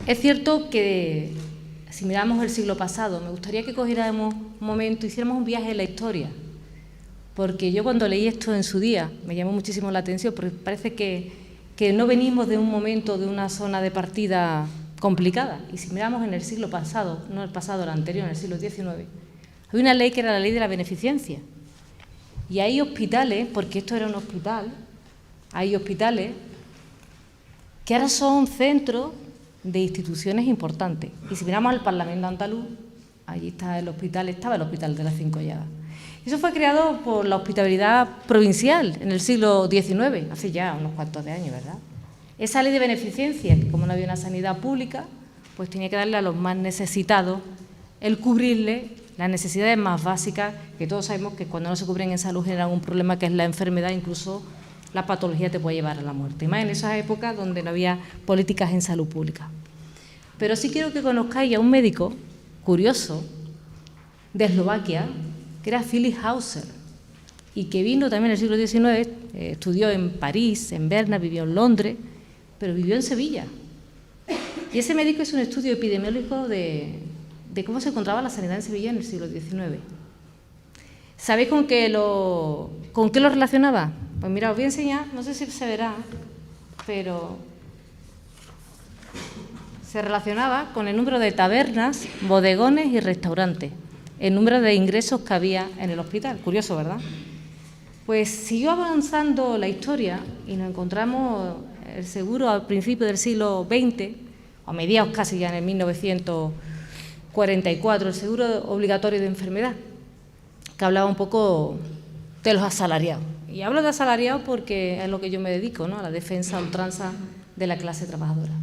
Es cierto que, si miramos el siglo pasado, me gustaría que cogiéramos un momento, hiciéramos un viaje en la historia, porque yo cuando leí esto en su día me llamó muchísimo la atención, porque parece que no venimos de un momento, de una zona de partida complicada. Y si miramos en el siglo pasado, no el pasado, el anterior, en el siglo XIX, había una ley que era la ley de la beneficencia. Y hay hospitales, porque esto era un hospital, hay hospitales que ahora son centros de instituciones importantes. Y si miramos al Parlamento andaluz, allí está el hospital, estaba el Hospital de las Cinco Llagas. Eso fue creado por la hospitalidad provincial en el siglo XIX, hace ya unos cuantos de años, ¿verdad? Esa ley de beneficencia, que como no había una sanidad pública, pues tenía que darle a los más necesitados el cubrirle las necesidades más básicas, que todos sabemos que cuando no se cubren en salud generan un problema que es la enfermedad, incluso la patología te puede llevar a la muerte, y más en esas épocas donde no había políticas en salud pública. Pero sí quiero que conozcáis a un médico curioso de Eslovaquia, que era Philipp Hauser, y que vino también en el siglo XIX, estudió en París, en Berna, vivió en Londres, pero vivió en Sevilla. Y ese médico hizo un estudio epidemiológico de cómo se encontraba la sanidad en Sevilla en el siglo XIX. ¿Sabéis con qué lo relacionaba? Pues mira, os voy a enseñar, no sé si se verá, pero se relacionaba con el número de tabernas, bodegones y restaurantes, el número de ingresos que había en el hospital. Curioso, ¿verdad? Pues siguió avanzando la historia y nos encontramos el seguro al principio del siglo XX, a mediados casi ya en el 1944, el seguro obligatorio de enfermedad, que hablaba un poco de los asalariados. Y hablo de asalariados porque es lo que yo me dedico, ¿no?, a la defensa a ultranza de la clase trabajadora.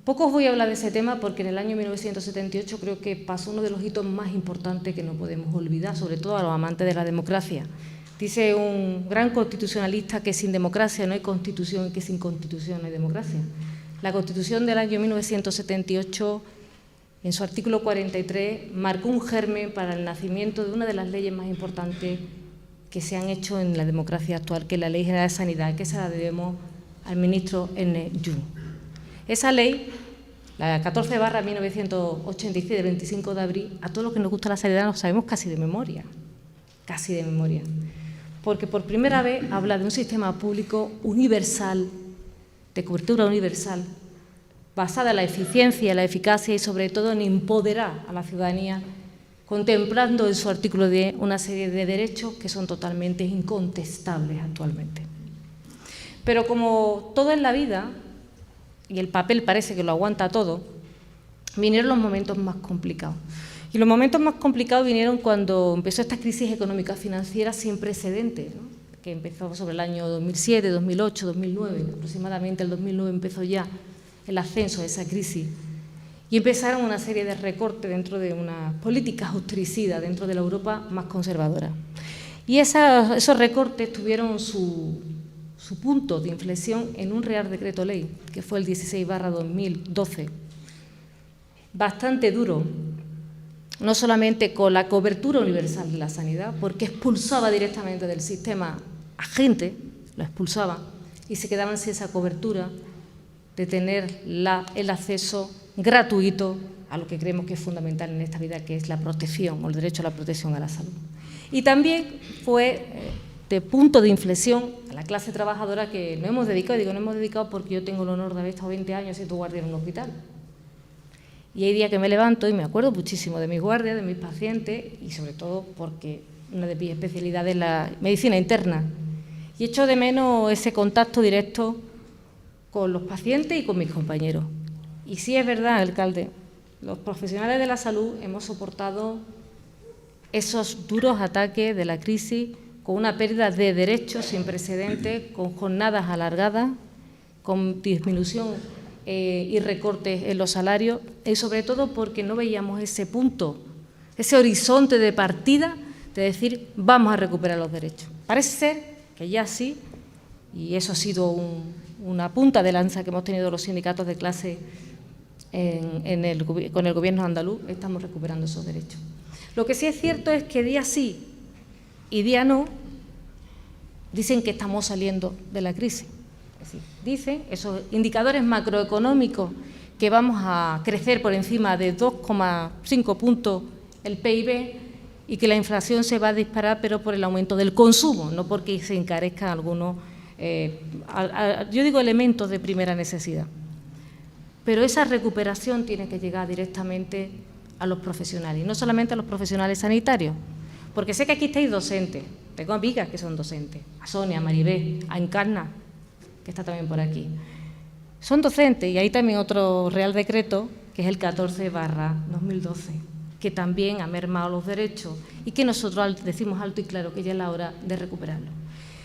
Poco os voy a hablar de ese tema porque en el año 1978 creo que pasó uno de los hitos más importantes que no podemos olvidar, sobre todo a los amantes de la democracia. Dice un gran constitucionalista que sin democracia no hay constitución y que sin constitución no hay democracia. La Constitución del año 1978, en su artículo 43, marcó un germen para el nacimiento de una de las leyes más importantes que se han hecho en la democracia actual, que es la Ley General de Sanidad, que se la debemos al ministro Ernest Llull. Esa ley, la 14/1986 del 25 de abril, a todos los que nos gusta la sanidad nos sabemos casi de memoria, porque por primera vez habla de un sistema público universal, de cobertura universal, basada en la eficiencia, en la eficacia y sobre todo en empoderar a la ciudadanía, contemplando en su artículo 10 una serie de derechos que son totalmente incontestables actualmente. Pero como todo en la vida, y el papel parece que lo aguanta todo, vinieron los momentos más complicados. Y los momentos más complicados vinieron cuando empezó esta crisis económica financiera sin precedentes, ¿no?, que empezó sobre el año 2007, 2008, 2009, aproximadamente el 2009 empezó ya el ascenso de esa crisis. Y empezaron una serie de recortes dentro de unas políticas austericidas dentro de la Europa más conservadora. Y esos recortes tuvieron su punto de inflexión en un Real Decreto Ley, que fue el 16/2012, bastante duro, no solamente con la cobertura universal de la sanidad, porque expulsaba directamente del sistema a gente, lo expulsaba, y se quedaban sin esa cobertura de tener el acceso gratuito a lo que creemos que es fundamental en esta vida, que es la protección o el derecho a la protección a la salud. Y también fue de punto de inflexión a la clase trabajadora que nos hemos dedicado, digo no hemos dedicado porque yo tengo el honor de haber estado 20 años siendo guardia en un hospital. Y hay días que me levanto y me acuerdo muchísimo de mis guardias, de mis pacientes y sobre todo porque una de mis especialidades es la medicina interna. Y echo de menos ese contacto directo con los pacientes y con mis compañeros. Y sí es verdad, alcalde, los profesionales de la salud hemos soportado esos duros ataques de la crisis con una pérdida de derechos sin precedentes, con jornadas alargadas, con disminución y recortes en los salarios, y sobre todo porque no veíamos ese punto, ese horizonte de partida de decir vamos a recuperar los derechos. Parece ser que ya sí, y eso ha sido una punta de lanza que hemos tenido los sindicatos de clase con el gobierno andaluz, estamos recuperando esos derechos. Lo que sí es cierto es que día sí y día no dicen que estamos saliendo de la crisis. Es decir, dicen esos indicadores macroeconómicos que vamos a crecer por encima de 2,5 puntos el PIB y que la inflación se va a disparar, pero por el aumento del consumo, no porque se encarezcan algunos, yo digo, elementos de primera necesidad. Pero esa recuperación tiene que llegar directamente a los profesionales, y no solamente a los profesionales sanitarios, porque sé que aquí estáis docentes, tengo amigas que son docentes, a Sonia, a Maribel, a Encarna, que está también por aquí. Son docentes y hay también otro Real Decreto, que es el 14/2012, que también ha mermado los derechos y que nosotros decimos alto y claro que ya es la hora de recuperarlo.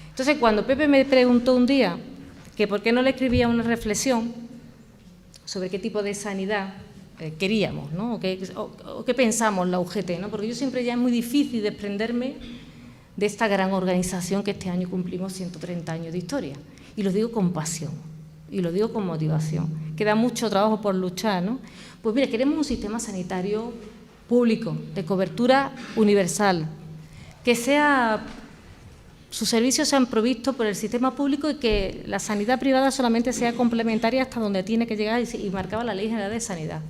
Entonces, cuando Pepe me preguntó un día que por qué no le escribía una reflexión sobre qué tipo de sanidad queríamos, ¿no? o qué pensamos la UGT, ¿no? Porque yo siempre ya es muy difícil desprenderme de esta gran organización que este año cumplimos 130 años de historia. Y lo digo con pasión, y lo digo con motivación. Queda mucho trabajo por luchar, ¿no? Pues mira, queremos un sistema sanitario público, de cobertura universal, que sus servicios sean provistos por el sistema público y que la sanidad privada solamente sea complementaria hasta donde tiene que llegar y marcaba la Ley General de Sanidad.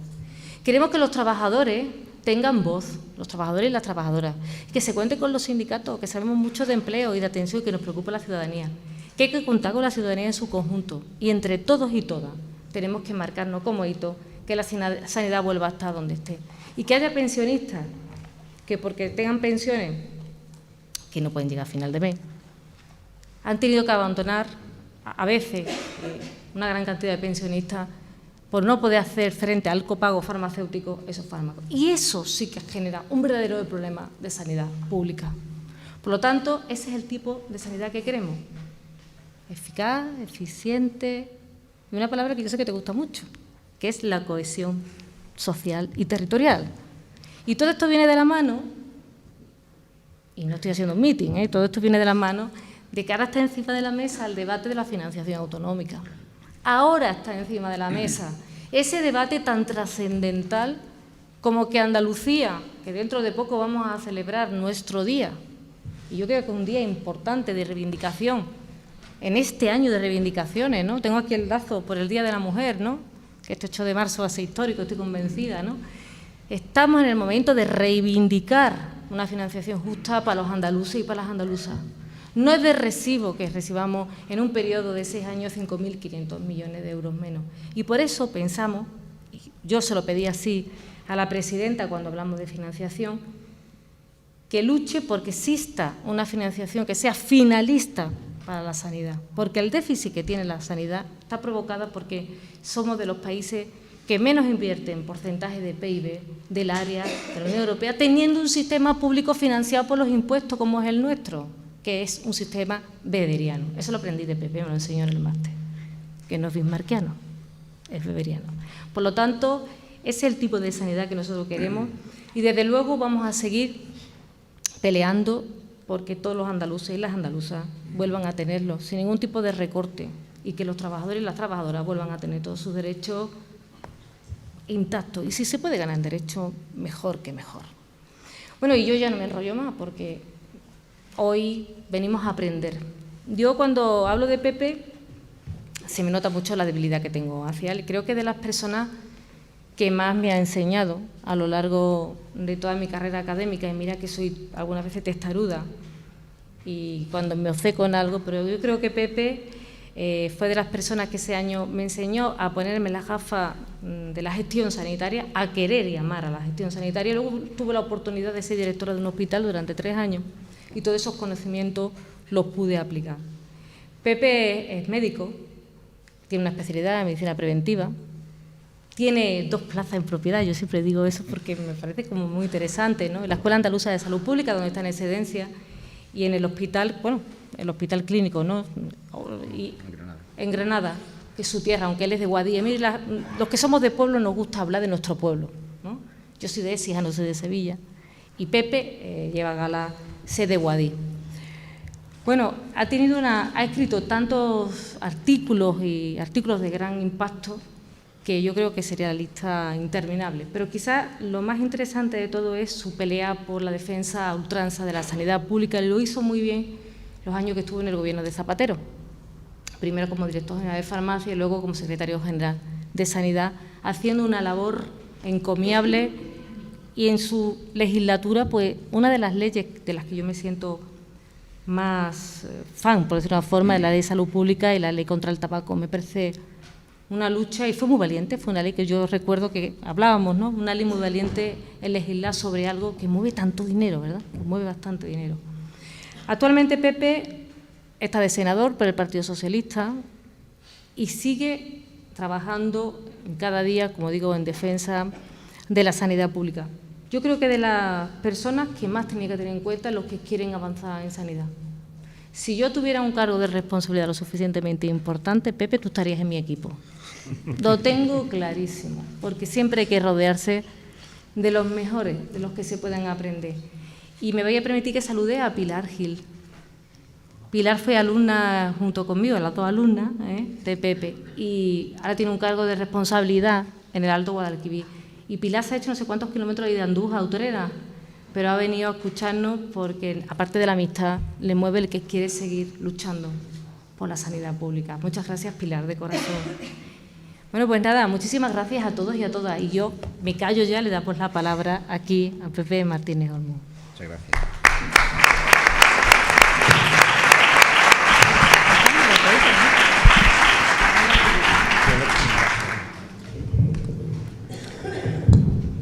Queremos que los trabajadores tengan voz, los trabajadores y las trabajadoras, que se cuente con los sindicatos, que sabemos mucho de empleo y de atención y que nos preocupa la ciudadanía, que hay que contar con la ciudadanía en su conjunto y entre todos y todas tenemos que marcarnos como hito que la sanidad vuelva a estar donde esté y que haya pensionistas que porque tengan pensiones que no pueden llegar a final de mes, han tenido que abandonar a veces una gran cantidad de pensionistas por no poder hacer frente al copago farmacéutico esos fármacos. Y eso sí que genera un verdadero problema de sanidad pública. Por lo tanto, ese es el tipo de sanidad que queremos. Eficaz, eficiente, y una palabra que yo sé que te gusta mucho, que es la cohesión social y territorial. Y todo esto viene de la mano, y no estoy haciendo un meeting, todo esto viene de la mano de que ahora está encima de la mesa el debate de la financiación autonómica. Ahora está encima de la mesa ese debate tan trascendental como que Andalucía, que dentro de poco vamos a celebrar nuestro día, y yo creo que es un día importante de reivindicación, en este año de reivindicaciones, ¿no? Tengo aquí el lazo por el Día de la Mujer, ¿no? Que este 8 de marzo va a ser histórico, estoy convencida, ¿no? Estamos en el momento de reivindicar una financiación justa para los andaluces y para las andaluzas. No es de recibo que recibamos en un periodo de 6 años 5.500 millones de euros menos. Y por eso pensamos, y yo se lo pedí así a la presidenta cuando hablamos de financiación, que luche porque exista una financiación que sea finalista para la sanidad. Porque el déficit que tiene la sanidad está provocado porque somos de los países que menos invierten porcentaje de PIB del área de la Unión Europea, teniendo un sistema público financiado por los impuestos como es el nuestro, que es un sistema weberiano. Eso lo aprendí de Pepe, me lo enseñó en el máster, que no es bismarckiano, es weberiano. Por lo tanto, ese es el tipo de sanidad que nosotros queremos y desde luego vamos a seguir peleando porque todos los andaluces y las andaluzas vuelvan a tenerlo sin ningún tipo de recorte y que los trabajadores y las trabajadoras vuelvan a tener todos sus derechos intactos. Y si se puede ganar en derecho, mejor que mejor. Bueno, y yo ya no me enrollo más porque hoy venimos a aprender. Yo cuando hablo de Pepe se me nota mucho la debilidad que tengo hacia él. Creo que de las personas que más me ha enseñado a lo largo de toda mi carrera académica, y mira que soy algunas veces testaruda y cuando me obceco en algo, pero yo creo que Pepe fue de las personas que ese año me enseñó a ponerme las gafas de la gestión sanitaria, a querer y amar a la gestión sanitaria. Luego tuve la oportunidad de ser directora de un hospital durante 3 años y todos esos conocimientos los pude aplicar. Pepe es médico, tiene una especialidad en medicina preventiva, tiene 2 plazas en propiedad, yo siempre digo eso porque me parece como muy interesante, ¿no? En la Escuela Andaluza de Salud Pública, donde está en excedencia, y en el hospital, bueno, el hospital clínico, ¿no? Y en Granada, que es su tierra, aunque él es de Guadix. Mire, los que somos de pueblo nos gusta hablar de nuestro pueblo, ¿no? Yo soy de Écija, no soy de Sevilla, y Pepe lleva gala, sé de Guadix. Bueno, ha escrito tantos artículos y artículos de gran impacto que yo creo que sería la lista interminable. Pero quizás lo más interesante de todo es su pelea por la defensa a ultranza de la sanidad pública. Y lo hizo muy bien los años que estuvo en el gobierno de Zapatero. Primero como director general de farmacia y luego como secretario general de Sanidad haciendo una labor encomiable y en su legislatura, pues una de las leyes de las que yo me siento más fan, por decirlo de una forma, es la Ley de Salud Pública y la Ley contra el Tabaco. Me parece una lucha, y fue muy valiente, fue una ley que yo recuerdo que hablábamos, ¿no? Una ley muy valiente en legislar sobre algo que mueve tanto dinero, ¿verdad? Que mueve bastante dinero. Actualmente Pepe está de senador por el Partido Socialista y sigue trabajando cada día, como digo, en defensa de la sanidad pública. Yo creo que de las personas que más tenía que tener en cuenta los que quieren avanzar en sanidad. Si yo tuviera un cargo de responsabilidad lo suficientemente importante, Pepe, tú estarías en mi equipo. Lo tengo clarísimo, porque siempre hay que rodearse de los mejores, de los que se puedan aprender. Y me voy a permitir que salude a Pilar Gil. Pilar fue alumna junto conmigo, las dos alumnas de Pepe, y ahora tiene un cargo de responsabilidad en el Alto Guadalquivir. Y Pilar se ha hecho no sé cuántos kilómetros de Andújar, Utrera, pero ha venido a escucharnos porque, aparte de la amistad, le mueve el que quiere seguir luchando por la sanidad pública. Muchas gracias, Pilar, de corazón. Bueno, pues nada, muchísimas gracias a todos y a todas. Y yo me callo ya, le damos la palabra aquí a Pepe Martínez Olmo. Muchas gracias.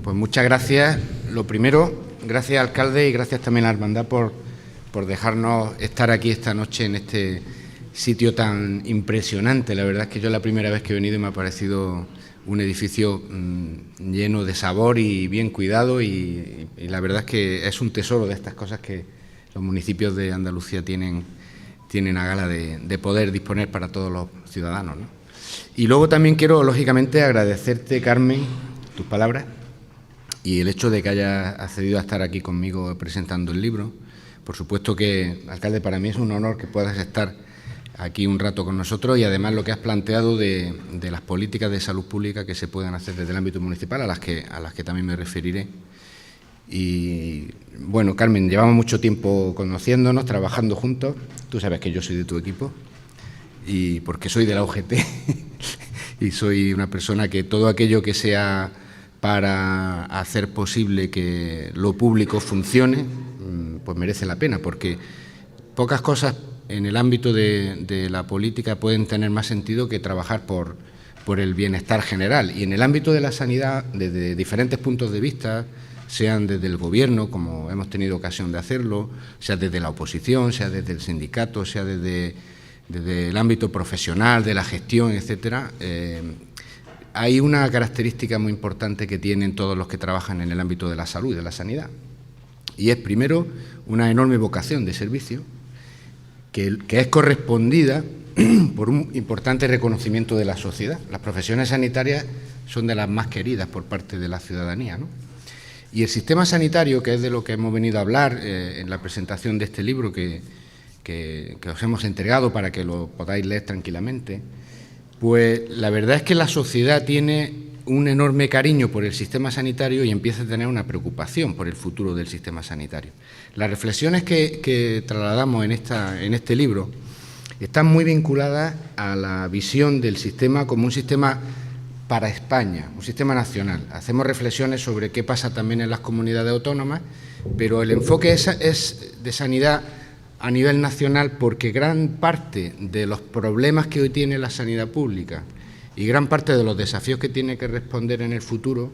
Pues muchas gracias. Lo primero, gracias, alcalde, y gracias también a la hermandad por dejarnos estar aquí esta noche en este sitio tan impresionante. La verdad es que yo la primera vez que he venido me ha parecido un edificio lleno de sabor y bien cuidado, y la verdad es que es un tesoro de estas cosas que los municipios de Andalucía tienen a gala de poder disponer para todos los ciudadanos, ¿no? Y luego también quiero, lógicamente, agradecerte, Carmen, tus palabras y el hecho de que hayas accedido a estar aquí conmigo presentando el libro. Por supuesto que, alcalde, para mí es un honor que puedas estar aquí un rato con nosotros, y además lo que has planteado de las políticas de salud pública que se puedan hacer desde el ámbito municipal, a las que también me referiré. Y bueno, Carmen, llevamos mucho tiempo conociéndonos, trabajando juntos. Tú sabes que yo soy de tu equipo, y porque soy de la UGT y soy una persona que todo aquello que sea para hacer posible que lo público funcione, pues merece la pena, porque pocas cosas en el ámbito de la política pueden tener más sentido que trabajar por el bienestar general. Y en el ámbito de la sanidad, desde diferentes puntos de vista, sean desde el Gobierno, como hemos tenido ocasión de hacerlo, sea desde la oposición, sea desde el sindicato, sea desde el ámbito profesional, de la gestión, etcétera, hay una característica muy importante que tienen todos los que trabajan en el ámbito de la salud y de la sanidad, y es, primero, una enorme vocación de servicio que es correspondida por un importante reconocimiento de la sociedad. Las profesiones sanitarias son de las más queridas por parte de la ciudadanía, ¿no? Y el sistema sanitario, que es de lo que hemos venido a hablar en la presentación de este libro que os hemos entregado para que lo podáis leer tranquilamente, pues la verdad es que la sociedad tiene un enorme cariño por el sistema sanitario y empieza a tener una preocupación por el futuro del sistema sanitario. Las reflexiones que trasladamos en este libro están muy vinculadas a la visión del sistema como un sistema para España, un sistema nacional. Hacemos reflexiones sobre qué pasa también en las comunidades autónomas, pero el enfoque es de sanidad a nivel nacional, porque gran parte de los problemas que hoy tiene la sanidad pública y gran parte de los desafíos que tiene que responder en el futuro,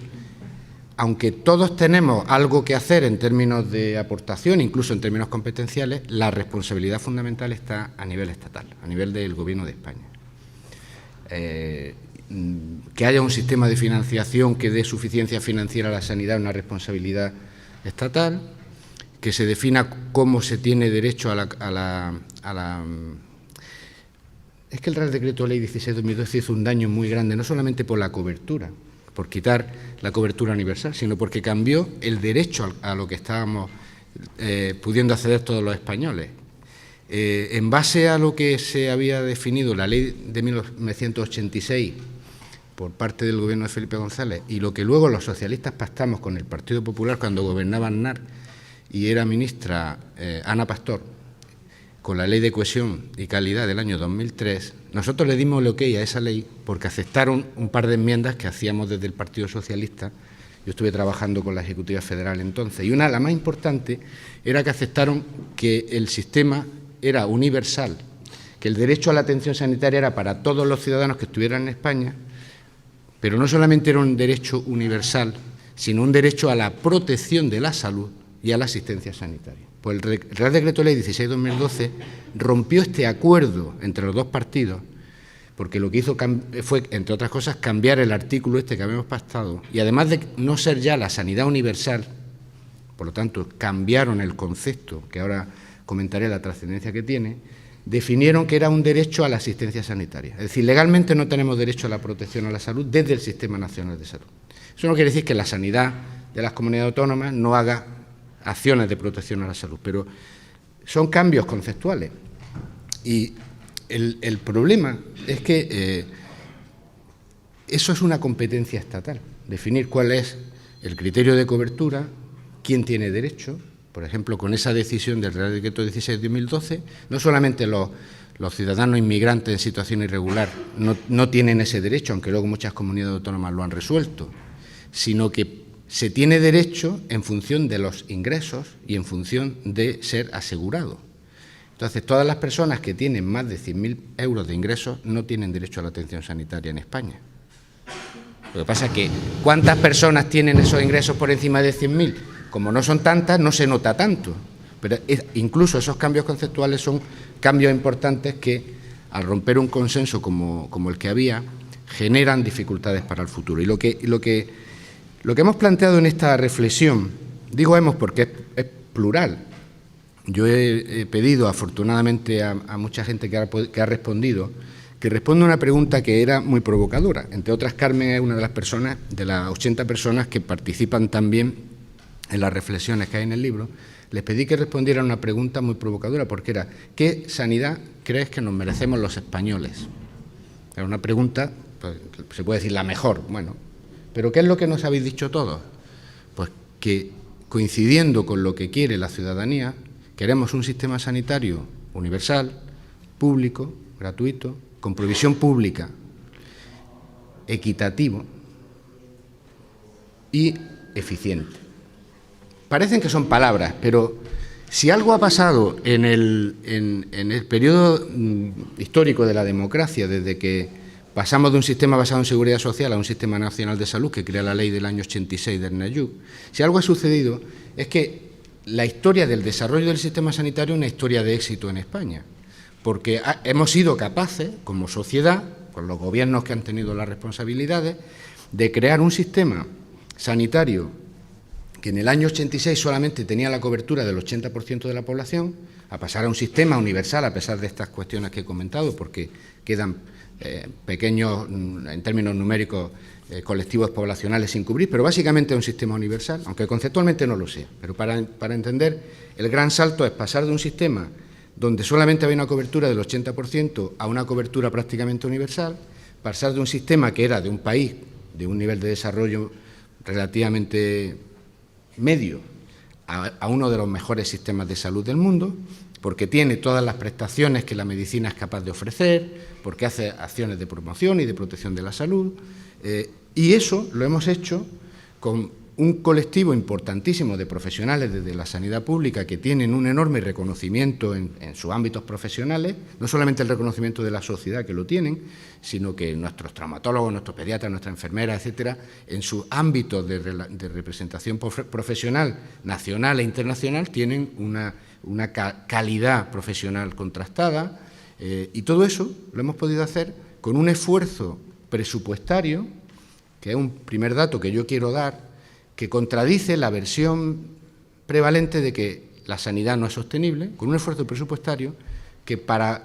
aunque todos tenemos algo que hacer en términos de aportación, incluso en términos competenciales, la responsabilidad fundamental está a nivel estatal, a nivel del Gobierno de España. Que haya un sistema de financiación que dé suficiencia financiera a la sanidad es una responsabilidad estatal, que se defina cómo se tiene derecho a la... Es que el Real Decreto Ley 16/2012 hizo un daño muy grande, no solamente por la cobertura, por quitar la cobertura universal, sino porque cambió el derecho a lo que estábamos pudiendo acceder todos los españoles. En base a lo que se había definido la Ley de 1986 por parte del Gobierno de Felipe González, y lo que luego los socialistas pactamos con el Partido Popular cuando gobernaba Aznar y era ministra Ana Pastor, con la Ley de Cohesión y Calidad del año 2003, nosotros le dimos el ok a esa ley porque aceptaron un par de enmiendas que hacíamos desde el Partido Socialista. Yo estuve trabajando con la Ejecutiva Federal entonces, y la más importante, era que aceptaron que el sistema era universal, que el derecho a la atención sanitaria era para todos los ciudadanos que estuvieran en España, pero no solamente era un derecho universal, sino un derecho a la protección de la salud y a la asistencia sanitaria. Pues el Real Decreto Ley 16/2012 rompió este acuerdo entre los dos partidos, porque lo que hizo fue, entre otras cosas, cambiar el artículo este que habíamos pactado, y además de no ser ya la sanidad universal, por lo tanto, cambiaron el concepto, que ahora comentaré la trascendencia que tiene, definieron que era un derecho a la asistencia sanitaria. Es decir, legalmente no tenemos derecho a la protección a la salud desde el Sistema Nacional de Salud. Eso no quiere decir que la sanidad de las comunidades autónomas no haga acciones de protección a la salud, pero son cambios conceptuales. Y el problema es que eso es una competencia estatal, definir cuál es el criterio de cobertura, quién tiene derecho. Por ejemplo, con esa decisión del Real Decreto 16/2012, no solamente los ciudadanos inmigrantes en situación irregular no tienen ese derecho, aunque luego muchas comunidades autónomas lo han resuelto, sino que se tiene derecho en función de los ingresos y en función de ser asegurado. Entonces, todas las personas que tienen más de 100.000 euros de ingresos no tienen derecho a la atención sanitaria en España. Lo que pasa es que, ¿cuántas personas tienen esos ingresos por encima de 100.000? Como no son tantas, no se nota tanto. Pero incluso esos cambios conceptuales son cambios importantes que, al romper un consenso como el que había, generan dificultades para el futuro. Y lo que hemos planteado en esta reflexión, digo hemos porque es plural. Yo he pedido, afortunadamente, a mucha gente que ha respondido, que responda una pregunta que era muy provocadora. Entre otras, Carmen es una de las personas, de las 80 personas que participan también en las reflexiones que hay en el libro. Les pedí que respondieran una pregunta muy provocadora, porque era: ¿qué sanidad crees que nos merecemos los españoles? Era una pregunta, pues, se puede decir la mejor, bueno, pero ¿qué es lo que nos habéis dicho todos? Pues que, coincidiendo con lo que quiere la ciudadanía, queremos un sistema sanitario universal, público, gratuito, con provisión pública, equitativo y eficiente. Parecen que son palabras, pero si algo ha pasado en el periodo histórico de la democracia, desde que pasamos de un sistema basado en seguridad social a un sistema nacional de salud que crea la ley del año 86 del NAYUC, si algo ha sucedido es que la historia del desarrollo del sistema sanitario es una historia de éxito en España, porque hemos sido capaces, como sociedad, con los gobiernos que han tenido las responsabilidades, de crear un sistema sanitario que en el año 86 solamente tenía la cobertura del 80% de la población, a pasar a un sistema universal, a pesar de estas cuestiones que he comentado, porque quedan pequeños, en términos numéricos, colectivos poblacionales sin cubrir, pero básicamente es un sistema universal, aunque conceptualmente no lo sea. Pero para entender, el gran salto es pasar de un sistema donde solamente había una cobertura del 80% a una cobertura prácticamente universal, pasar de un sistema que era de un país de un nivel de desarrollo relativamente medio a uno de los mejores sistemas de salud del mundo, porque tiene todas las prestaciones que la medicina es capaz de ofrecer, porque hace acciones de promoción y de protección de la salud, y eso lo hemos hecho con un colectivo importantísimo de profesionales desde la sanidad pública que tienen un enorme reconocimiento en sus ámbitos profesionales, no solamente el reconocimiento de la sociedad que lo tienen, sino que nuestros traumatólogos, nuestros pediatras, nuestras enfermeras, etcétera, en sus ámbitos de representación profesional nacional e internacional tienen una calidad profesional contrastada, y todo eso lo hemos podido hacer con un esfuerzo presupuestario, que es un primer dato que yo quiero dar, que contradice la versión prevalente de que la sanidad no es sostenible, con un esfuerzo presupuestario que para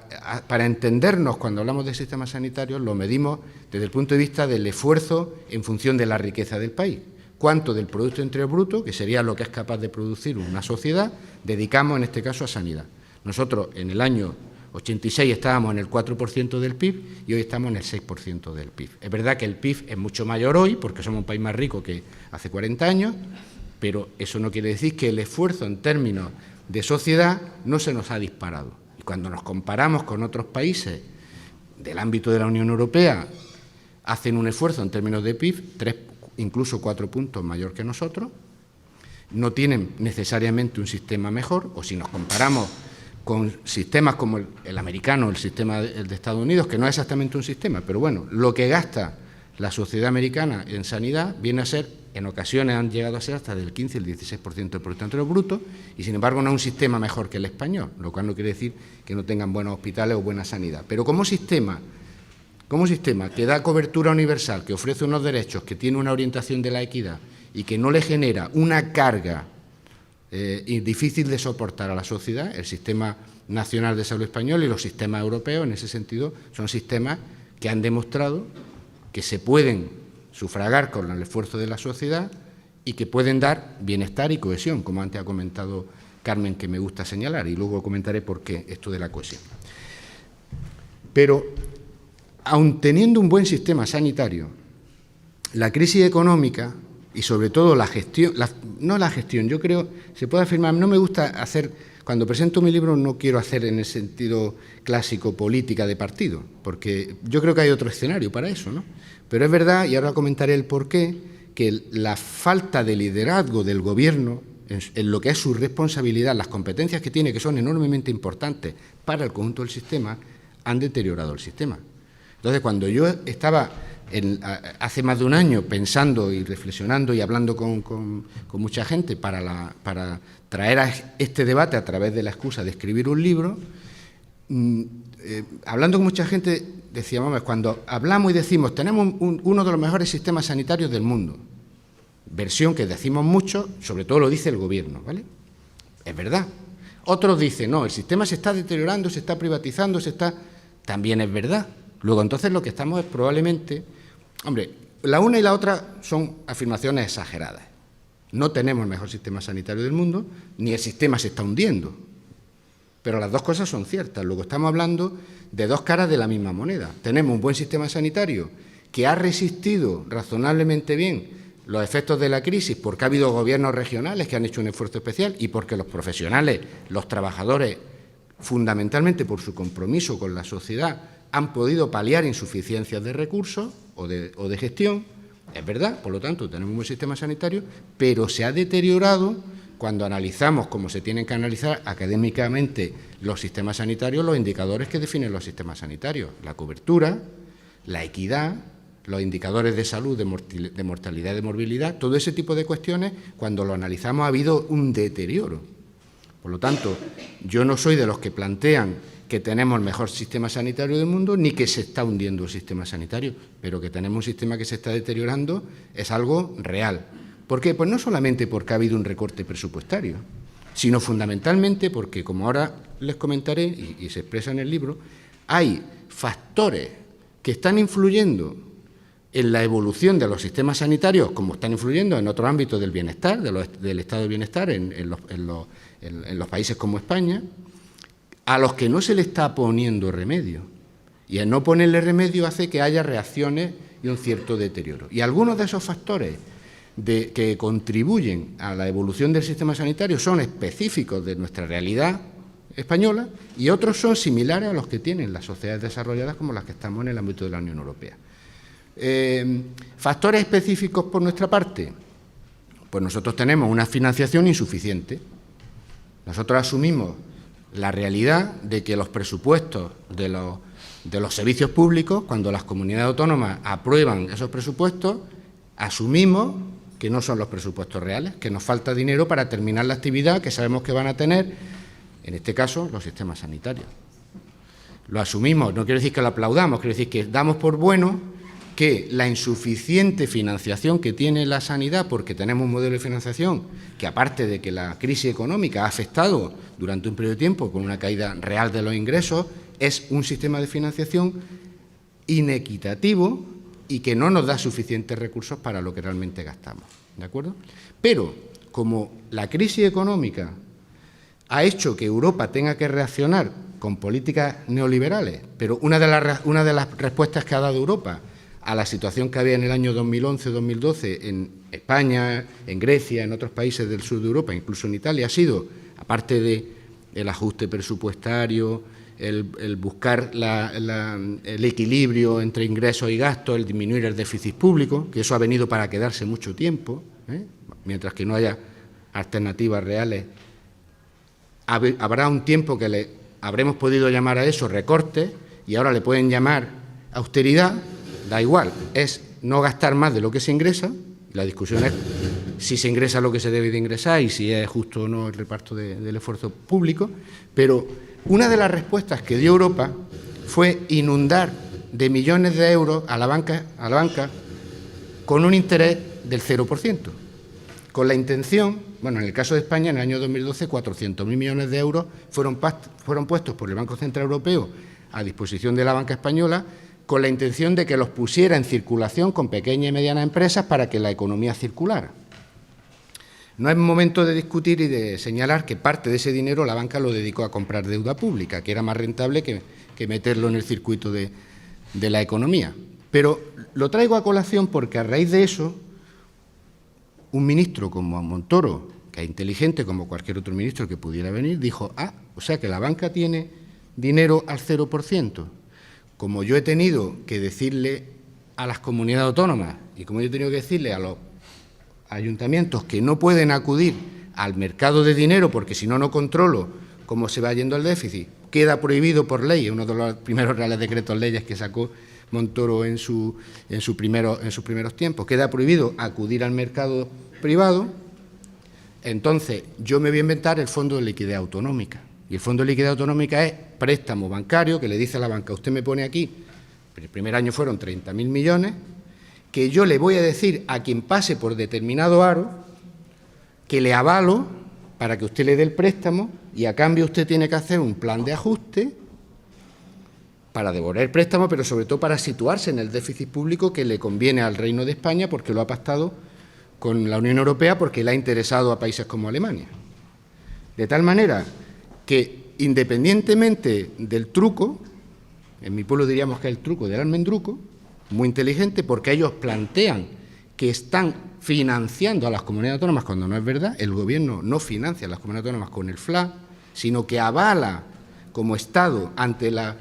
entendernos cuando hablamos de sistemas sanitarios lo medimos desde el punto de vista del esfuerzo en función de la riqueza del país. Cuánto del Producto Interior Bruto, que sería lo que es capaz de producir una sociedad, dedicamos en este caso a sanidad. Nosotros en el año 86 estábamos en el 4% del PIB y hoy estamos en el 6% del PIB. Es verdad que el PIB es mucho mayor hoy porque somos un país más rico que hace 40 años, pero eso no quiere decir que el esfuerzo en términos de sociedad no se nos ha disparado. Y cuando nos comparamos con otros países del ámbito de la Unión Europea hacen un esfuerzo en términos de PIB, 3, incluso 4 puntos mayor que nosotros, no tienen necesariamente un sistema mejor, o si nos comparamos con sistemas como el americano, el sistema de Estados Unidos, que no es exactamente un sistema, pero bueno, lo que gasta la sociedad americana en sanidad viene a ser, en ocasiones han llegado a ser hasta del 15 al 16% del Producto Interior Bruto, y sin embargo no es un sistema mejor que el español, lo cual no quiere decir que no tengan buenos hospitales o buena sanidad. Pero como sistema que da cobertura universal, que ofrece unos derechos, que tiene una orientación de la equidad y que no le genera una carga difícil de soportar a la sociedad, el Sistema Nacional de Salud Español y los sistemas europeos, en ese sentido, son sistemas que han demostrado que se pueden sufragar con el esfuerzo de la sociedad y que pueden dar bienestar y cohesión, como antes ha comentado Carmen, que me gusta señalar, y luego comentaré por qué esto de la cohesión. Pero, aun teniendo un buen sistema sanitario, la crisis económica y sobre todo la gestión, yo creo, se puede afirmar, no me gusta hacer, cuando presento mi libro no quiero hacer en el sentido clásico política de partido, porque yo creo que hay otro escenario para eso, ¿no? Pero es verdad, y ahora comentaré el porqué, que la falta de liderazgo del Gobierno en lo que es su responsabilidad, las competencias que tiene, que son enormemente importantes para el conjunto del sistema, han deteriorado el sistema. Entonces, cuando yo estaba hace más de un año pensando y reflexionando y hablando con mucha gente para traer a este debate a través de la excusa de escribir un libro, hablando con mucha gente decíamos, cuando hablamos y decimos tenemos uno de los mejores sistemas sanitarios del mundo, versión que decimos mucho, sobre todo lo dice el Gobierno, ¿vale? Es verdad. Otros dicen, no, el sistema se está deteriorando, se está privatizando, también es verdad. Luego, entonces, lo que estamos es probablemente... Hombre, la una y la otra son afirmaciones exageradas. No tenemos el mejor sistema sanitario del mundo, ni el sistema se está hundiendo. Pero las dos cosas son ciertas. Luego estamos hablando de dos caras de la misma moneda. Tenemos un buen sistema sanitario que ha resistido razonablemente bien los efectos de la crisis porque ha habido gobiernos regionales que han hecho un esfuerzo especial y porque los profesionales, los trabajadores, fundamentalmente por su compromiso con la sociedad, han podido paliar insuficiencias de recursos o de gestión. Es verdad, por lo tanto, tenemos un buen sistema sanitario, pero se ha deteriorado cuando analizamos, como se tienen que analizar académicamente los sistemas sanitarios, los indicadores que definen los sistemas sanitarios, la cobertura, la equidad, los indicadores de salud, de mortalidad y de morbilidad, todo ese tipo de cuestiones, cuando lo analizamos ha habido un deterioro. Por lo tanto, yo no soy de los que plantean que tenemos el mejor sistema sanitario del mundo, ni que se está hundiendo el sistema sanitario, pero que tenemos un sistema que se está deteriorando es algo real. ¿Por qué? Pues no solamente porque ha habido un recorte presupuestario, sino fundamentalmente porque, como ahora les comentaré y se expresa en el libro, hay factores que están influyendo en la evolución de los sistemas sanitarios, como están influyendo en otros ámbitos del bienestar, del estado de bienestar en los países como España, a los que no se le está poniendo remedio. Y el no ponerle remedio hace que haya reacciones y un cierto deterioro. Y algunos de esos factores que contribuyen a la evolución del sistema sanitario son específicos de nuestra realidad española y otros son similares a los que tienen las sociedades desarrolladas como las que estamos en el ámbito de la Unión Europea. ¿Factores específicos por nuestra parte? Pues nosotros tenemos una financiación insuficiente. Nosotros asumimos la realidad de que los presupuestos de los servicios públicos, cuando las comunidades autónomas aprueban esos presupuestos, asumimos que no son los presupuestos reales, que nos falta dinero para terminar la actividad que sabemos que van a tener, en este caso, los sistemas sanitarios. Lo asumimos, no quiere decir que lo aplaudamos, quiere decir que damos por bueno que la insuficiente financiación que tiene la sanidad, porque tenemos un modelo de financiación que, aparte de que la crisis económica ha afectado durante un periodo de tiempo con una caída real de los ingresos, es un sistema de financiación inequitativo y que no nos da suficientes recursos para lo que realmente gastamos, ¿de acuerdo? Pero, como la crisis económica ha hecho que Europa tenga que reaccionar con políticas neoliberales, pero una de las respuestas que ha dado Europa a la situación que había en el año 2011-2012 en España, en Grecia, en otros países del sur de Europa, incluso en Italia, ha sido, aparte del ajuste presupuestario, el buscar el equilibrio entre ingresos y gastos, el disminuir el déficit público, que eso ha venido para quedarse mucho tiempo, mientras que no haya alternativas reales. Habrá un tiempo que habremos podido llamar a eso recorte y ahora le pueden llamar austeridad, da igual, es no gastar más de lo que se ingresa. La discusión es si se ingresa lo que se debe de ingresar y si es justo o no el reparto del esfuerzo público, pero una de las respuestas que dio Europa fue inundar de millones de euros a la banca con un interés del 0%, con la intención, bueno, en el caso de España, en el año 2012, 400.000 millones de euros fueron puestos por el Banco Central Europeo a disposición de la banca española, con la intención de que los pusiera en circulación con pequeñas y medianas empresas para que la economía circulara. No es momento de discutir y de señalar que parte de ese dinero la banca lo dedicó a comprar deuda pública, que era más rentable que meterlo en el circuito de la economía. Pero lo traigo a colación porque a raíz de eso, un ministro como Montoro, que es inteligente como cualquier otro ministro que pudiera venir, dijo, o sea que la banca tiene dinero al 0%. Como yo he tenido que decirle a las comunidades autónomas y como yo he tenido que decirle a los ayuntamientos que no pueden acudir al mercado de dinero porque si no, no controlo cómo se va yendo el déficit, queda prohibido por ley, uno de los primeros reales decretos leyes que sacó Montoro en sus primeros tiempos, queda prohibido acudir al mercado privado. Entonces yo me voy a inventar el Fondo de Liquidez Autonómica. Y el Fondo de Liquidez Autonómica es préstamo bancario que le dice a la banca, usted me pone aquí, el primer año fueron 30.000 millones, que yo le voy a decir a quien pase por determinado aro que le avalo para que usted le dé el préstamo y a cambio usted tiene que hacer un plan de ajuste para devolver el préstamo, pero sobre todo para situarse en el déficit público que le conviene al Reino de España porque lo ha pactado con la Unión Europea porque le ha interesado a países como Alemania. De tal manera que, independientemente del truco, en mi pueblo diríamos que es el truco del almendruco, muy inteligente, porque ellos plantean que están financiando a las comunidades autónomas cuando no es verdad. El Gobierno no financia a las comunidades autónomas con el FLA, sino que avala como Estado ante la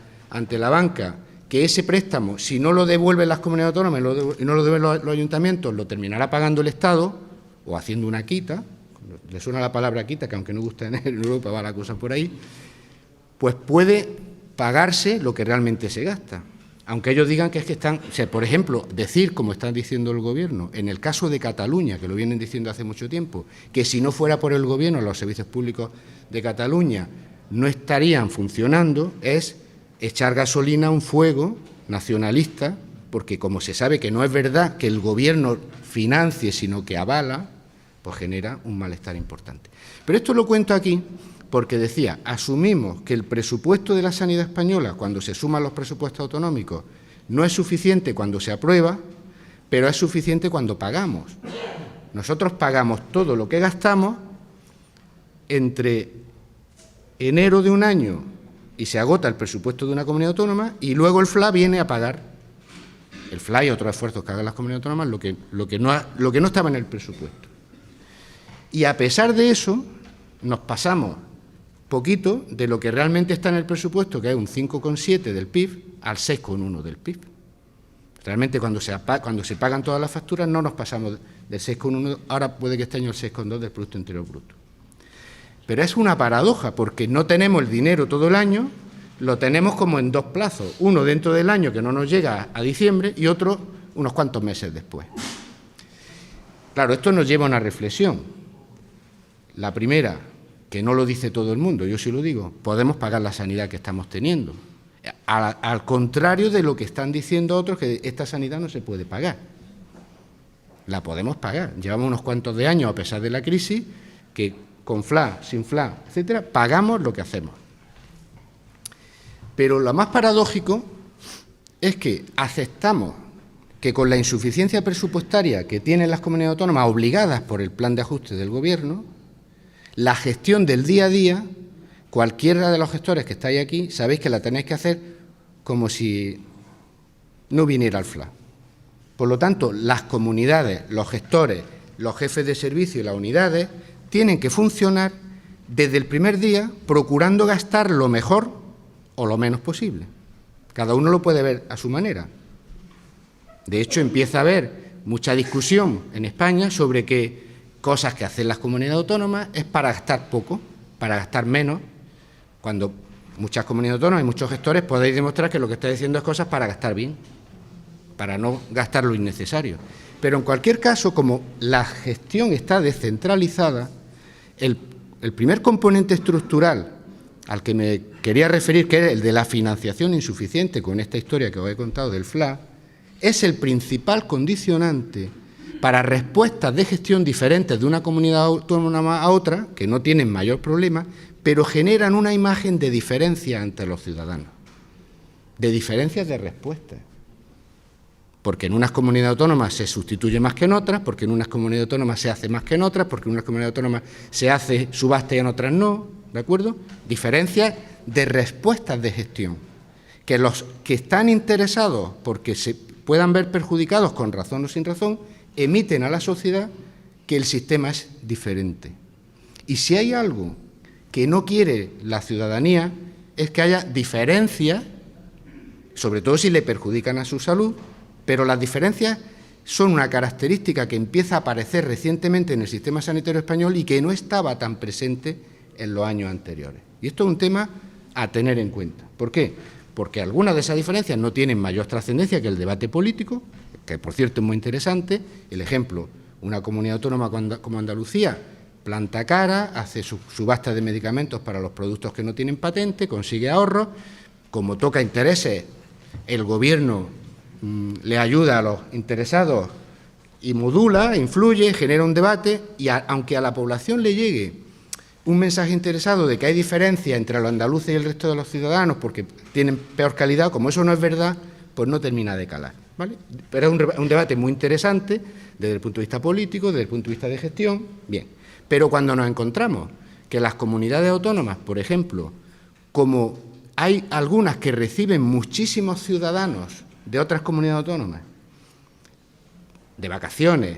banca que ese préstamo, si no lo devuelven las comunidades autónomas y no lo devuelven los ayuntamientos, lo terminará pagando el Estado o haciendo una quita. Le suena la palabra quita, que aunque no gusta en Europa va la cosa por ahí, pues puede pagarse lo que realmente se gasta. Aunque ellos digan que es que están, o sea, por ejemplo, decir, como están diciendo el Gobierno, en el caso de Cataluña, que lo vienen diciendo hace mucho tiempo, que si no fuera por el Gobierno los servicios públicos de Cataluña no estarían funcionando, es echar gasolina a un fuego nacionalista, porque como se sabe que no es verdad que el Gobierno financie, sino que avala, pues genera un malestar importante. Pero esto lo cuento aquí porque decía, asumimos que el presupuesto de la sanidad española, cuando se suman los presupuestos autonómicos, no es suficiente cuando se aprueba, pero es suficiente cuando pagamos. Nosotros pagamos todo lo que gastamos entre enero de un año y se agota el presupuesto de una comunidad autónoma y luego el FLA viene a pagar. El FLA y otros esfuerzos que hagan las comunidades autónomas lo que no estaba en el presupuesto. Y a pesar de eso, nos pasamos poquito de lo que realmente está en el presupuesto, que es un 5,7 del PIB, al 6,1 del PIB. Realmente cuando se pagan todas las facturas no nos pasamos del 6,1, ahora puede que este año el 6,2 del Producto Interior Bruto. Pero es una paradoja, porque no tenemos el dinero todo el año, lo tenemos como en dos plazos, uno dentro del año que no nos llega a diciembre y otro unos cuantos meses después. Claro, esto nos lleva a una reflexión. La primera, que no lo dice todo el mundo, yo sí lo digo, podemos pagar la sanidad que estamos teniendo. Al contrario de lo que están diciendo otros, que esta sanidad no se puede pagar. La podemos pagar. Llevamos unos cuantos de años, a pesar de la crisis, que con FLA, sin FLA, etcétera, pagamos lo que hacemos. Pero lo más paradójico es que aceptamos que con la insuficiencia presupuestaria que tienen las comunidades autónomas obligadas por el plan de ajuste del Gobierno, la gestión del día a día, cualquiera de los gestores que estáis aquí, sabéis que la tenéis que hacer como si no viniera el FLA. Por lo tanto, las comunidades, los gestores, los jefes de servicio y las unidades tienen que funcionar desde el primer día procurando gastar lo mejor o lo menos posible. Cada uno lo puede ver a su manera. De hecho, empieza a haber mucha discusión en España sobre que cosas que hacen las comunidades autónomas es para gastar poco, para gastar menos, cuando muchas comunidades autónomas y muchos gestores podéis demostrar que lo que estáis diciendo es cosas para gastar bien, para no gastar lo innecesario. Pero en cualquier caso, como la gestión está descentralizada, el primer componente estructural al que me quería referir, que es el de la financiación insuficiente, con esta historia que os he contado del FLA, es el principal condicionante para respuestas de gestión diferentes de una comunidad autónoma a otra, que no tienen mayor problema, pero generan una imagen de diferencia ante los ciudadanos, de diferencias de respuestas. Porque en unas comunidades autónomas se sustituye más que en otras, porque en unas comunidades autónomas se hace más que en otras, porque en unas comunidades autónomas se hace subasta y en otras no, ¿de acuerdo? Diferencias de respuestas de gestión, que los que están interesados porque se puedan ver perjudicados con razón o sin razón, emiten a la sociedad que el sistema es diferente. Y si hay algo que no quiere la ciudadanía, es que haya diferencias, sobre todo si le perjudican a su salud, pero las diferencias son una característica que empieza a aparecer recientemente en el sistema sanitario español y que no estaba tan presente en los años anteriores. Y esto es un tema a tener en cuenta. ¿Por qué? Porque algunas de esas diferencias no tienen mayor trascendencia que el debate político, que por cierto es muy interesante. El ejemplo, una comunidad autónoma como Andalucía planta cara, hace subasta de medicamentos para los productos que no tienen patente, consigue ahorros, como toca intereses, el Gobierno le ayuda a los interesados y modula, influye, genera un debate y aunque a la población le llegue un mensaje interesado de que hay diferencia entre los andaluces y el resto de los ciudadanos porque tienen peor calidad, como eso no es verdad, pues no termina de calar, ¿vale? Pero es un debate muy interesante desde el punto de vista político, desde el punto de vista de gestión, bien. Pero cuando nos encontramos que las comunidades autónomas, por ejemplo, como hay algunas que reciben muchísimos ciudadanos de otras comunidades autónomas, de vacaciones,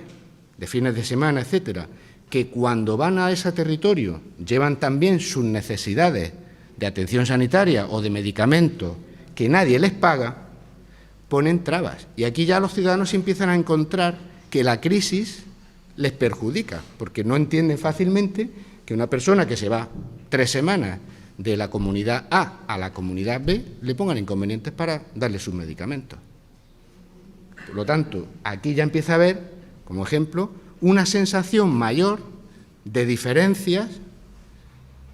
de fines de semana, etcétera, que cuando van a ese territorio llevan también sus necesidades de atención sanitaria o de medicamentos que nadie les paga, ponen trabas. Y aquí ya los ciudadanos empiezan a encontrar que la crisis les perjudica, porque no entienden fácilmente que una persona que se va 3 semanas de la comunidad A a la comunidad B le pongan inconvenientes para darle sus medicamentos. Por lo tanto, aquí ya empieza a haber, como ejemplo, una sensación mayor de diferencias,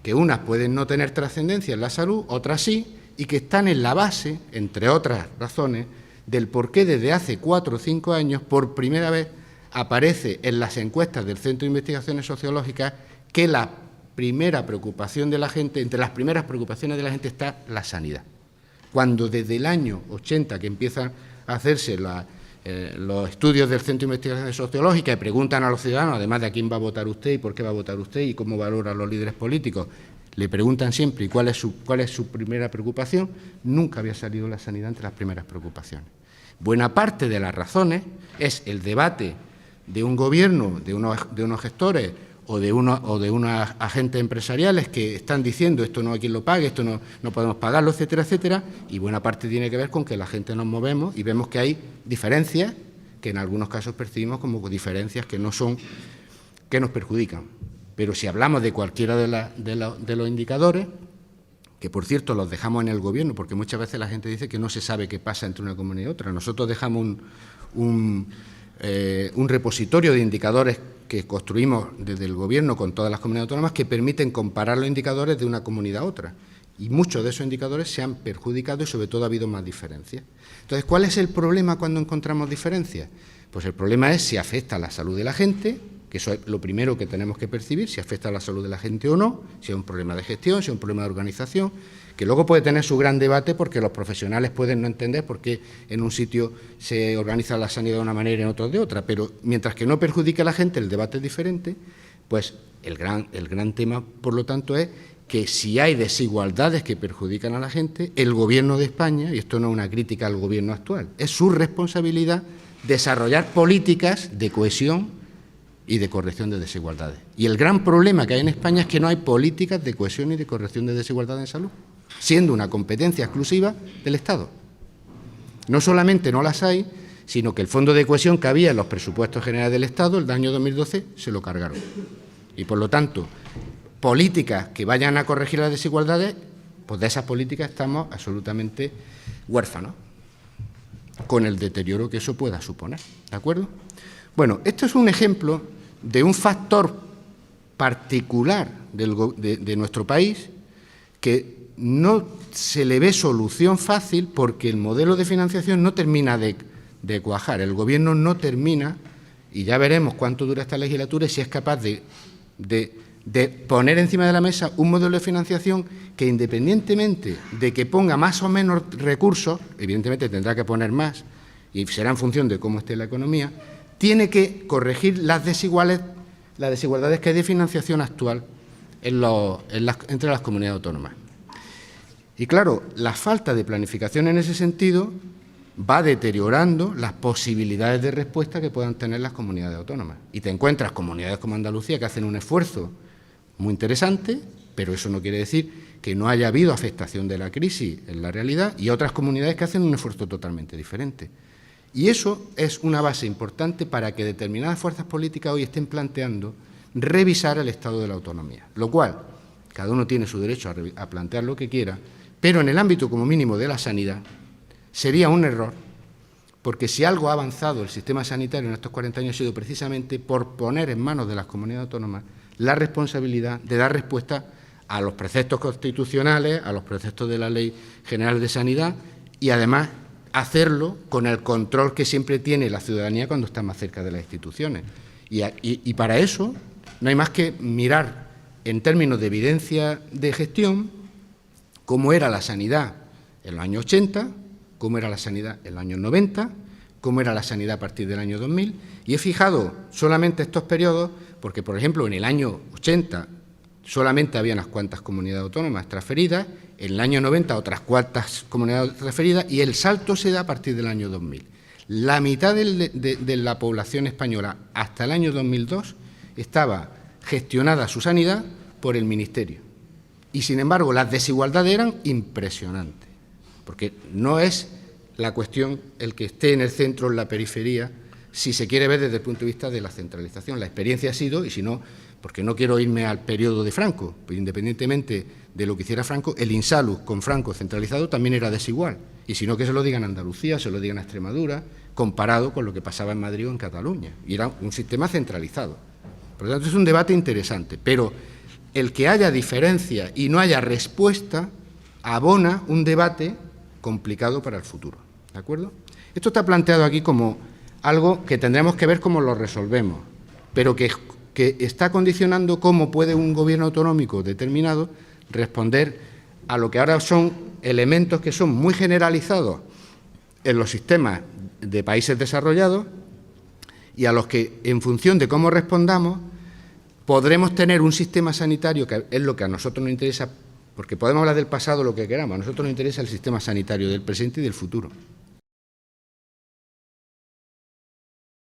que unas pueden no tener trascendencia en la salud, otras sí, y que están en la base, entre otras razones, del por qué desde hace 4 o 5 años, por primera vez, aparece en las encuestas del Centro de Investigaciones Sociológicas que la primera preocupación de la gente, entre las primeras preocupaciones de la gente está la sanidad. Cuando desde el año 80 que empiezan a hacerse los estudios del Centro de Investigaciones Sociológicas y preguntan a los ciudadanos, además de a quién va a votar usted y por qué va a votar usted y cómo valora a los líderes políticos, le preguntan siempre cuál es su primera preocupación, nunca había salido la sanidad entre las primeras preocupaciones. Buena parte de las razones es el debate de un gobierno, de unos gestores o de unos agentes empresariales que están diciendo esto no hay quien lo pague, esto no podemos pagarlo, etcétera, etcétera, y buena parte tiene que ver con que la gente nos movemos y vemos que hay diferencias que en algunos casos percibimos como diferencias que nos perjudican. Pero si hablamos de cualquiera de los indicadores, que por cierto los dejamos en el Gobierno, porque muchas veces la gente dice que no se sabe qué pasa entre una comunidad y otra, nosotros dejamos un repositorio de indicadores que construimos desde el Gobierno con todas las comunidades autónomas que permiten comparar los indicadores de una comunidad a otra. Y muchos de esos indicadores se han perjudicado y sobre todo ha habido más diferencias. Entonces, ¿cuál es el problema cuando encontramos diferencias? Pues el problema es si afecta a la salud de la gente, que eso es lo primero que tenemos que percibir, si afecta a la salud de la gente o no, si es un problema de gestión, si es un problema de organización, que luego puede tener su gran debate porque los profesionales pueden no entender por qué en un sitio se organiza la sanidad de una manera y en otro de otra, pero mientras que no perjudique a la gente, el debate es diferente, pues el gran tema, por lo tanto, es que si hay desigualdades que perjudican a la gente, el Gobierno de España, y esto no es una crítica al Gobierno actual, es su responsabilidad desarrollar políticas de cohesión y de corrección de desigualdades. Y el gran problema que hay en España es que no hay políticas de cohesión y de corrección de desigualdades en salud. siendo una competencia exclusiva del Estado. No solamente no las hay, sino que el Fondo de Cohesión que había en los presupuestos generales del Estado el año 2012 se lo cargaron. Y, por lo tanto, políticas que vayan a corregir las desigualdades, pues de esas políticas estamos absolutamente huérfanos, con el deterioro que eso pueda suponer. ¿De acuerdo? Bueno, esto es un ejemplo de un factor particular de nuestro país que no se le ve solución fácil porque el modelo de financiación no termina de cuajar. El Gobierno no termina, y ya veremos cuánto dura esta legislatura y si es capaz de poner encima de la mesa un modelo de financiación que, independientemente de que ponga más o menos recursos, evidentemente tendrá que poner más y será en función de cómo esté la economía, tiene que corregir las desigualdades que hay de financiación actual entre las comunidades autónomas. Y claro, la falta de planificación en ese sentido va deteriorando las posibilidades de respuesta que puedan tener las comunidades autónomas. Y te encuentras comunidades como Andalucía que hacen un esfuerzo muy interesante, pero eso no quiere decir que no haya habido afectación de la crisis en la realidad, y otras comunidades que hacen un esfuerzo totalmente diferente. Y eso es una base importante para que determinadas fuerzas políticas hoy estén planteando revisar el estado de la autonomía, lo cual cada uno tiene su derecho a plantear lo que quiera, pero en el ámbito como mínimo de la sanidad sería un error, porque si algo ha avanzado el sistema sanitario en estos 40 años ha sido precisamente por poner en manos de las comunidades autónomas la responsabilidad de dar respuesta a los preceptos constitucionales, a los preceptos de la Ley General de Sanidad y, además, hacerlo con el control que siempre tiene la ciudadanía cuando está más cerca de las instituciones. Y para eso no hay más que mirar en términos de evidencia de gestión cómo era la sanidad en los años 80, cómo era la sanidad en los años 90, cómo era la sanidad a partir del año 2000, y he fijado solamente estos periodos porque, por ejemplo, en el año 80 solamente había unas cuantas comunidades autónomas transferidas, en el año 90 otras cuantas comunidades transferidas, y el salto se da a partir del año 2000. La mitad de la población española hasta el año 2002 estaba gestionada su sanidad por el Ministerio. Y, sin embargo, las desigualdades eran impresionantes, porque no es la cuestión el que esté en el centro o en la periferia, si se quiere ver desde el punto de vista de la centralización. La experiencia ha sido, y si no, porque no quiero irme al periodo de Franco, pues independientemente de lo que hiciera Franco, el Insalud con Franco centralizado también era desigual. Y si no, que se lo digan a Andalucía, se lo digan a Extremadura, comparado con lo que pasaba en Madrid o en Cataluña. Y era un sistema centralizado. Por lo tanto, es un debate interesante, pero el que haya diferencia y no haya respuesta abona un debate complicado para el futuro. ¿De acuerdo? Esto está planteado aquí como algo que tendremos que ver cómo lo resolvemos, pero que está condicionando cómo puede un gobierno autonómico determinado responder a lo que ahora son elementos que son muy generalizados en los sistemas de países desarrollados y a los que, en función de cómo respondamos, podremos tener un sistema sanitario que es lo que a nosotros nos interesa, porque podemos hablar del pasado lo que queramos, a nosotros nos interesa el sistema sanitario del presente y del futuro.